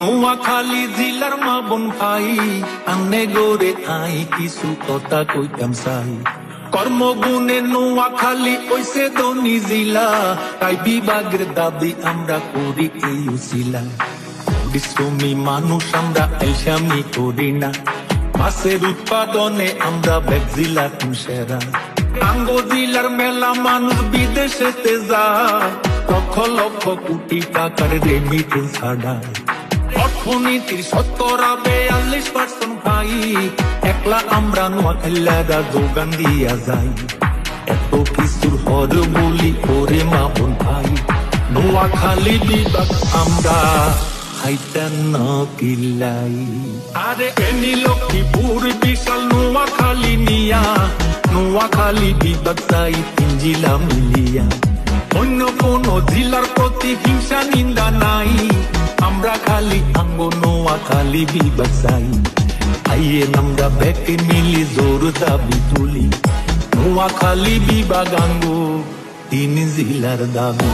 নোয়াখালী জিলার মা বোন ভাই আন্নে গোরে আই কিছু কথা কইতাম চাই কর্মগুণে নোয়াখালী ওইসে ধনী জিলা তাই বিভাগের দাবি আমরা করি এই উসিলা বিশ্রমী মানুষ আমরা এলসামি করি না মাছের উৎপাদনে আমরা ব্যাগ জিলা সেরা আঙ্গো জিলার মেলা মানুষ বিদেশেতে যায় লক্ষ লক্ষ কোটি টাকার রেমিটেন্স ছাড়ায় অর্থনীতির 70-42% পাই একলা আমরা নোয়াখালীরা যোগান দিয়া যাই এত কিছুর হর বলি করে মা বোন ভাই নোয়াখালী বিভাগ আমরা হাইতেন কিল্লাই আরে এনি লক্ষ্মীপুর বিশাল নোয়াখালী নিয়া নোয়াখালী বিভাগ চাই 3 জেলা মিলিয়া অন্য কোন জেলার প্রতি হিংসা নিন্দা নাই আমরা খালি আঙ্গো নোয়াখালী বিভাগ চাই আইয়ে আমরা ব্যাকে মিলি জোর দাবি তুলি নোয়াখালী বিভাগ আঙ্গো 3 জেলার দাবি